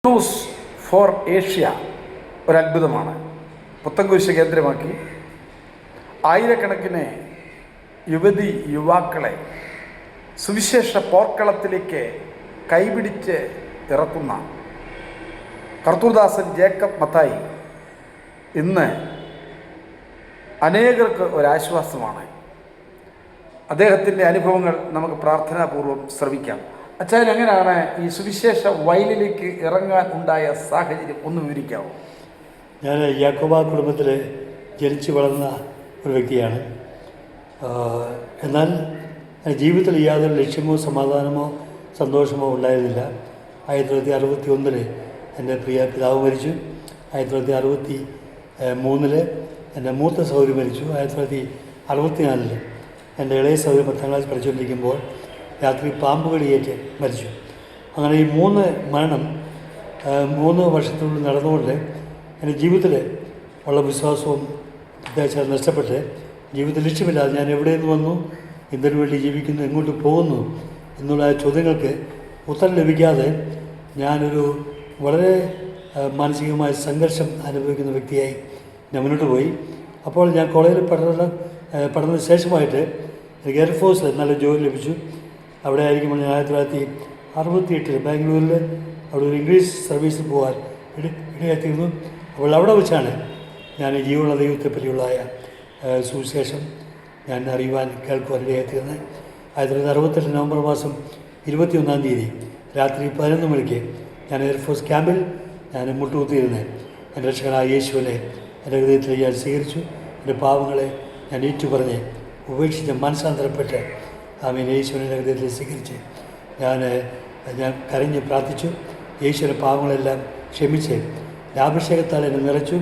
News for Asia ഒരത്ഭുതമാണ്. പുത്തൻകുരിശ് കേന്ദ്രമാക്കി ആയിരക്കണക്കിന് യുവാക്കളെ സുവിശേഷ പോർക്കളത്തിലേക്ക് കൈപിടിച്ച് ഇറക്കുന്ന കർത്തൂർദാസൻ ജേക്കബ് മത്തായി ഇന്ന് അനേകർക്ക് ഒരാശ്വാസമാണ്. അദ്ദേഹത്തിൻ്റെ അനുഭവങ്ങൾ നമുക്ക് പ്രാർത്ഥനാപൂർവ്വം ശ്രവിക്കാം. അച്ചായൻ, എങ്ങനെയാണ് ഈ സുവിശേഷ വയലിലേക്ക് ഇറങ്ങാൻ ഉണ്ടായ സാഹചര്യം ഒന്ന് വിവരിക്കാമോ? ഞാൻ യാക്കോബ കുടുംബത്തിൽ ജനിച്ചു വളർന്ന ഒരു വ്യക്തിയാണ്. എന്നാൽ ജീവിതത്തിൽ യാതൊരു ലക്ഷ്യമോ സമാധാനമോ സന്തോഷമോ ഉണ്ടായിരുന്നില്ല. 1961 എൻ്റെ പ്രിയ പിതാവ് മരിച്ചു. 1963 എൻ്റെ മൂത്ത സഹോദരി മരിച്ചു. 1964 എൻ്റെ ഇളയ സഹോദരി 10ാം ക്ലാസ് പഠിച്ചുകൊണ്ടിരിക്കുമ്പോൾ രാത്രി പാമ്പ് കടിയേറ്റ് മരിച്ചു. അങ്ങനെ ഈ 3 മരണം 3 വർഷത്തിനുള്ളിൽ നടന്നുകൊണ്ട് എൻ്റെ ജീവിതത്തിൽ ഉള്ള വിശ്വാസവും പ്രത്യേകിച്ച് നഷ്ടപ്പെട്ട് ജീവിതത്തിൽ ലക്ഷ്യമില്ലാതെ ഞാൻ എവിടെ നിന്ന് വന്നു, എന്തിനു വേണ്ടി ജീവിക്കുന്നു, എങ്ങോട്ട് പോകുന്നു എന്നുള്ള ചോദ്യങ്ങൾക്ക് ഉത്തരം ലഭിക്കാതെ ഞാനൊരു വളരെ മാനസികമായ സംഘർഷം അനുഭവിക്കുന്ന വ്യക്തിയായി ഞാൻ മുന്നോട്ട് പോയി. അപ്പോൾ ഞാൻ കോളേജിൽ പഠനത്തിന് ശേഷമായിട്ട് എനിക്ക് എയർഫോഴ്സിൽ നല്ല ജോലി ലഭിച്ചു. അവിടെ ആയിരിക്കുമ്പോൾ ഞാൻ 1968 ബാംഗ്ലൂരിൽ അവിടെ ഒരു ഇംഗ്ലീഷ് സർവീസിൽ പോകാൻ ഇടയായിത്തീർന്നു. അപ്പോൾ അവിടെ വെച്ചാണ് ഞാൻ ജീവനുള്ള ദൈവത്തെപ്പറ്റിയുള്ള സുവിശേഷം ഞാൻ അറിയുവാൻ കേൾക്കുവാൻ ഇടയായിത്തീർന്നത്. 1968 നവംബർ മാസം 21-ാം തീയതി രാത്രി 11 മണിക്ക് ഞാൻ എയർഫോഴ്സ് ക്യാമ്പിൽ ഞാൻ മുട്ടുകുത്തിയിരുന്നത് എൻ്റെ രക്ഷകനായ യേശുവിനെ എൻ്റെ ഹൃദയത്തിൽ ഞാൻ സ്വീകരിച്ചു. എൻ്റെ പാവങ്ങളെ ഞാൻ ഏറ്റുപറഞ്ഞ് ഉപേക്ഷിച്ച് മനസ്സാന്തരപ്പെട്ട് ആമേൻ യേശുവിനെ എൻ്റെ ഹൃദയത്തിൽ സ്വീകരിച്ച് ഞാൻ കരഞ്ഞ് പ്രാർത്ഥിച്ചു. യേശുവിൻ്റെ പാവങ്ങളെല്ലാം ക്ഷമിച്ച് അഭിഷേകത്താൽ എന്നെ നിറച്ചു.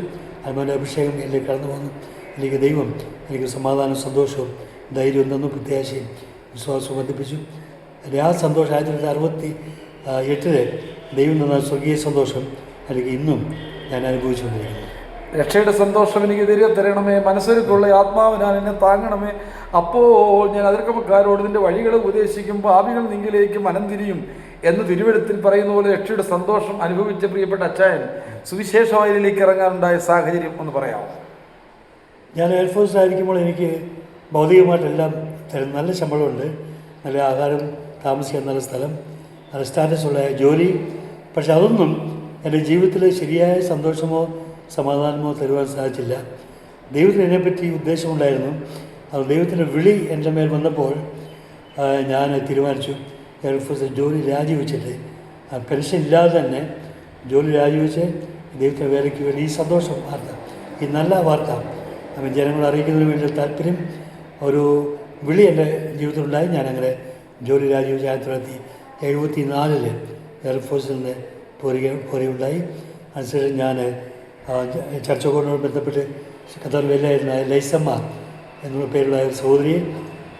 അതുപോലെ അഭിഷേകം എന്നിലേക്ക് കടന്നു വന്നു. എനിക്ക് ദൈവം എനിക്ക് സമാധാനവും സന്തോഷവും ധൈര്യവും തന്നു, പ്രത്യാശയും വിശ്വാസവും വർദ്ധിപ്പിച്ചു. എൻ്റെ ആ സന്തോഷം 1968 ദൈവം തന്ന സ്വർഗീയ സന്തോഷം എനിക്ക് ഇന്നും ഞാൻ അനുഭവിച്ചുകൊണ്ടിരിക്കുന്നു. രക്ഷയുടെ സന്തോഷം എനിക്ക് തരണമേ, മനസ്സൊരുക്കുള്ള ആത്മാവിനാൽ എന്നെ താങ്ങണമേ. അപ്പോൾ ഞാൻ അതിർക്കമക്കാരോട് ഇതിൻ്റെ വഴികൾ ഉപദേശിക്കും, പാപികൾ നിങ്കിലേക്ക് മനം തിരിയും എന്ന് തിരുവെഴുത്തിൽ പറയുന്ന പോലെ രക്ഷയുടെ സന്തോഷം അനുഭവിച്ച പ്രിയപ്പെട്ട അച്ചായൻ സുവിശേഷ വയലിലേക്ക് ഇറങ്ങാനുണ്ടായ സാഹചര്യം ഒന്ന് പറയാമോ? ഞാൻ എയർഫോഴ്സിലായിരിക്കുമ്പോൾ എനിക്ക് ഭൗതികമായിട്ടെല്ലാം തരും. നല്ല ശമ്പളമുണ്ട്, നല്ല ആഹാരം, താമസിക്കാൻ നല്ല സ്ഥലം, നല്ല സ്റ്റാറ്റസുള്ള ജോലി. പക്ഷെ അതൊന്നും എൻ്റെ ജീവിതത്തിൽ ശരിയായ സന്തോഷമോ സമാധാനമോ തരുവാൻ സാധിച്ചില്ല. ദൈവത്തിന് എന്നെപ്പറ്റി ഉദ്ദേശമുണ്ടായിരുന്നു. അത് ദൈവത്തിൻ്റെ വിളി എൻ്റെ മേൽ വന്നപ്പോൾ ഞാൻ തീരുമാനിച്ചു എയർഫോഴ്സിൽ ജോലി രാജിവെച്ചിട്ട് പെൻഷൻ ഇല്ലാതെ തന്നെ ജോലി രാജിവെച്ച് ദൈവത്തിൻ്റെ വേലയ്ക്ക് വേണ്ടി ഈ സന്തോഷം വാർത്ത, ഈ നല്ല വാർത്ത ജനങ്ങളെ അറിയിക്കുന്നതിന് വേണ്ടി താല്പര്യം, ഒരു വിളി എൻ്റെ ജീവിതത്തിലുണ്ടായി. ഞാനങ്ങനെ ജോലി രാജിവെച്ച് 1974 എയർഫോഴ്സിൽ നിന്ന് പോരുകയുണ്ടായി. അതിനുശേഷം ഞാൻ ചർച്ചകളോട് ബന്ധപ്പെട്ട് ഖത്തർ വലിയായിരുന്ന ലൈസമ്മ എന്നുള്ള പേരുള്ള ഒരു സഹോദരിയെ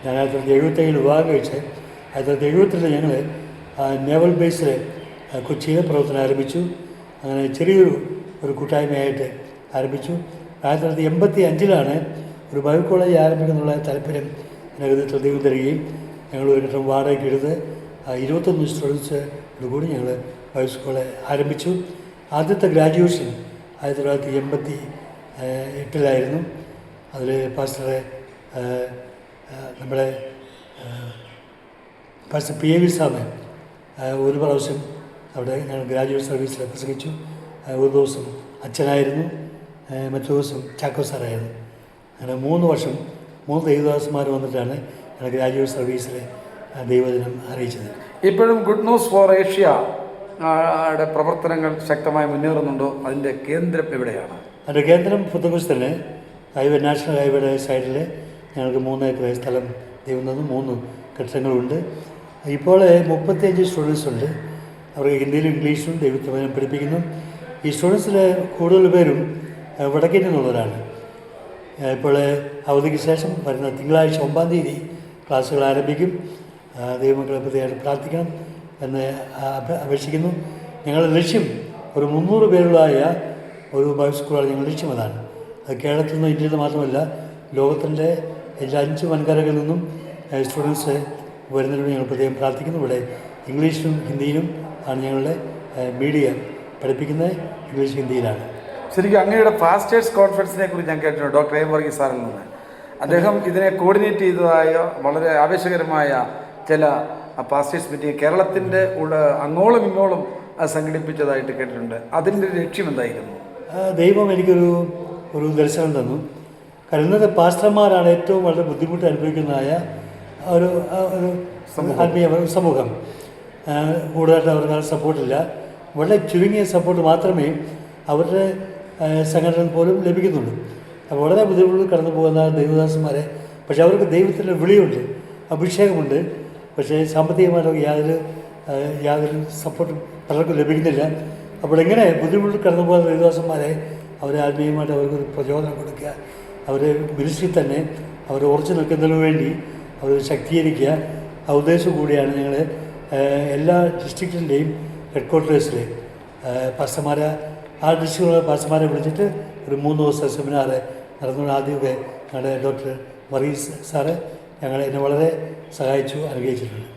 ഞാൻ 1977 വിവാഹം കഴിച്ച് 1970 ഞങ്ങൾ നേവൽ ബേസിൽ കൊച്ചിയിൽ പ്രവർത്തനം ആരംഭിച്ചു. അങ്ങനെ ചെറിയൊരു കൂട്ടായ്മയായിട്ട് ആരംഭിച്ചു. 1985 ഒരു ബൈബിൾ കോളേജ് ആരംഭിക്കുന്നുള്ള താല്പര്യം എൻ്റെ ഹൃദയത്തിൽ ദൈവം തരികയും ഞങ്ങൾ ഒരു ഘട്ടം വാടകയ്ക്ക് എടുത്ത് 21 സ്റ്റുഡൻസോട് കൂടി ഞങ്ങൾ ബൈബിൾ സ്കൂൾ ആരംഭിച്ചു. ആദ്യത്തെ ഗ്രാജുവേഷൻ 1988 അതിൽ പാസ്റ്ററെ നമ്മുടെ പാസ്റ്റർ PAV സാമൻ ഒരു പ്രാവശ്യം അവിടെ ഞങ്ങൾ ഗ്രാജുവേറ്റ് സർവീസിൽ പ്രസംഗിച്ചു. ഒരു ദിവസം അച്ഛനായിരുന്നു, മറ്റു ദിവസം ചാക്കോ സാറായിരുന്നു. അങ്ങനെ 3 വർഷം 3 ദൈവദാസന്മാർ വന്നിട്ടാണ് ഞങ്ങൾ ഗ്രാജുവേറ്റ് സർവീസിൽ ദൈവദിനം അറിയിച്ചത്. ഇപ്പോഴും ഗുഡ് ന്യൂസ് ഫോർ ഏഷ്യ പ്രവർത്തനങ്ങൾ ശക്തമായി മുന്നേറുന്നുണ്ടോ? അതിൻ്റെ കേന്ദ്രം എവിടെയാണ്? അതിൻ്റെ കേന്ദ്രം പുത്തൻകുരിശ് തന്നെ ഹൈവേ, നാഷണൽ ഹൈവേയുടെ സൈഡിൽ ഞങ്ങൾക്ക് 3 ഏക്കർ സ്ഥലം ദൈവം തന്നു. 3 കെട്ടിടങ്ങളുണ്ട്. ഇപ്പോൾ 35 സ്റ്റുഡൻസ് ഉണ്ട്. അവർക്ക് ഹിന്ദിയിലും ഇംഗ്ലീഷിലും ദൈവത്തിനെ പഠിപ്പിക്കുന്നു. ഈ സ്റ്റുഡൻസിൽ കൂടുതൽ പേരും വടക്കേറ്റിൽ നിന്നുള്ളവരാണ്. ഇപ്പോൾ അവധിക്ക് ശേഷം വരുന്ന തിങ്കളാഴ്ച 9-ാം തീയതി ക്ലാസ്സുകൾ ആരംഭിക്കും. ദൈവമക്കളെ പ്രത്യേകം പ്രാർത്ഥിക്കണം എന്ന് അപേക്ഷിക്കുന്നു. ഞങ്ങളുടെ ലക്ഷ്യം ഒരു 300 പേരുള്ളതായ ഒരു ബൈബിൾ സ്കൂളാണ് ഞങ്ങളുടെ ലക്ഷ്യം. അതാണ്. അത് കേരളത്തിൽ നിന്നും ഇന്ത്യയിൽ നിന്ന് മാത്രമല്ല, ലോകത്തിൻ്റെ എല്ലാ 5 വൻകരകളിൽ നിന്നും സ്റ്റുഡൻസ് വരുന്നതിന് ഞങ്ങൾ പ്രത്യേകം പ്രാർത്ഥിക്കുന്നു. ഇവിടെ ഇംഗ്ലീഷിലും ഹിന്ദിയിലും ആണ് ഞങ്ങളുടെ മീഡിയ പഠിപ്പിക്കുന്നത് ഇംഗ്ലീഷ് ഹിന്ദിയിലാണ്. ശരിക്കും അങ്ങയുടെ ഫാസ്റ്റേഴ്സ് കോൺഫറൻസിനെ കുറിച്ച് ഞാൻ കേട്ടിട്ടുണ്ട് ഡോക്ടർ എം വർഗീസ് സാറിൽ നിന്ന്. അദ്ദേഹം ഇതിനെ കോർഡിനേറ്റ് ചെയ്തതായ വളരെ ആവേശകരമായ ചില പാസ്റ്റേഴ്സ് മീറ്റിംഗ് കേരളത്തിൻ്റെ അങ്ങോളം ഇങ്ങോളം സംഘടിപ്പിച്ചതായിട്ട് കേട്ടിട്ടുണ്ട്. അതിൻ്റെ ലക്ഷ്യം എന്തായിരുന്നു? ദൈവം എനിക്കൊരു ദർശനം തന്നു. കാരണം ഇന്നത്തെ പാസ്റ്റർമാരാണ് ഏറ്റവും വളരെ ബുദ്ധിമുട്ട് അനുഭവിക്കുന്നതായ ഒരു ആത്മീയ സമൂഹം. കൂടുതലായിട്ട് അവർക്ക് സപ്പോർട്ടില്ല. വളരെ ചുരുങ്ങിയ സപ്പോർട്ട് മാത്രമേ അവരുടെ സംഘടന പോലും ലഭിക്കുന്നുള്ളൂ. അപ്പോൾ വളരെ ബുദ്ധിമുട്ട് കടന്നു പോകുന്ന ദൈവദാസന്മാരെ, പക്ഷേ അവർക്ക് ദൈവത്തിൻ്റെ വിളിയുണ്ട്, അഭിഷേകമുണ്ട്. പക്ഷേ സാമ്പത്തികമായിട്ട് യാതൊരു സപ്പോർട്ടും പലർക്കും ലഭിക്കുന്നില്ല. അപ്പോൾ എങ്ങനെ ബുദ്ധിമുട്ട് കടന്നു പോകുന്ന ദൈവദാസന്മാരെ അവരെ ആത്മീയമായിട്ട് അവർക്കൊരു പ്രചോദനം കൊടുക്കുക, അവരെ മിനിസ്ട്രി തന്നെ അവർ ഉറച്ചു നിൽക്കുന്നതിന് വേണ്ടി അവർ ശക്തീകരിക്കുക. ആ ഉദ്ദേശം കൂടിയാണ് ഞങ്ങൾ എല്ലാ ഡിസ്ട്രിക്റ്റിൻ്റെയും ഹെഡ് ക്വാർട്ടേഴ്സിൽ പാസ്റ്റർമാരെ, ആ ഡിസ്ട്രിക്റ്റിലുള്ള പാസ്റ്റർമാരെ വിളിച്ചിട്ട് ഒരു 3 ദിവസത്തെ സെമിനാർ നടന്നുകൊണ്ട് ആദ്യമൊക്കെ ഞങ്ങളുടെ ഡോക്ടർ വർഗീസ് സാറ് എന്നെ വളരെ സഹായിച്ചു, അനുഗ്രഹിച്ചിട്ടുണ്ട്.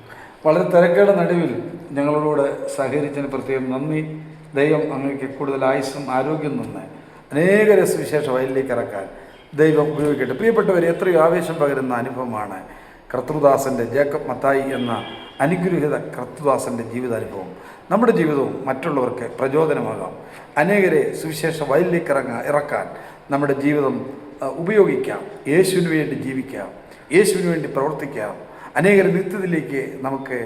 വളരെ തിരക്കുകളുടെ നടുവിൽ ഞങ്ങളോട് സഹകരിച്ചതിന് പ്രത്യേകം നന്ദി. ദൈവം അങ്ങേക്ക് കൂടുതൽ ആയുസ്സും ആരോഗ്യം നിന്ന് അനേക സുവിശേഷ വയലിലേക്ക് ഇറക്കാൻ ദൈവം ഉപയോഗിക്കട്ടെ. പ്രിയപ്പെട്ടവർ, എത്രയോ ആവേശം പകരുന്ന അനുഭവമാണ് കർത്തൃദാസൻ്റെ ജേക്കബ് മത്തായി എന്ന അനുഗ്രഹീത കർത്തൃദാസൻ്റെ ജീവിതാനുഭവം. നമ്മുടെ ജീവിതവും മറ്റുള്ളവർക്ക് പ്രചോദനമാകാം. അനേകരെ സുവിശേഷ വയലിലേക്ക് ഇറക്കാൻ നമ്മുടെ ജീവിതം ഉപയോഗിക്കാം. യേശുവിന് വേണ്ടി ജീവിക്കാം, യേശുവിന് വേണ്ടി പ്രവർത്തിക്കാം, അനേകരെ നിത്യത്തിലേക്ക് നമുക്ക്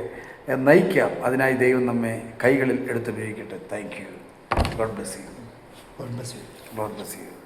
നയിക്കാം. അതിനായി ദൈവം നമ്മെ കൈകളിൽ എടുത്തുപയോഗിക്കട്ടെ. Thank you. God bless you. God bless you. God bless U.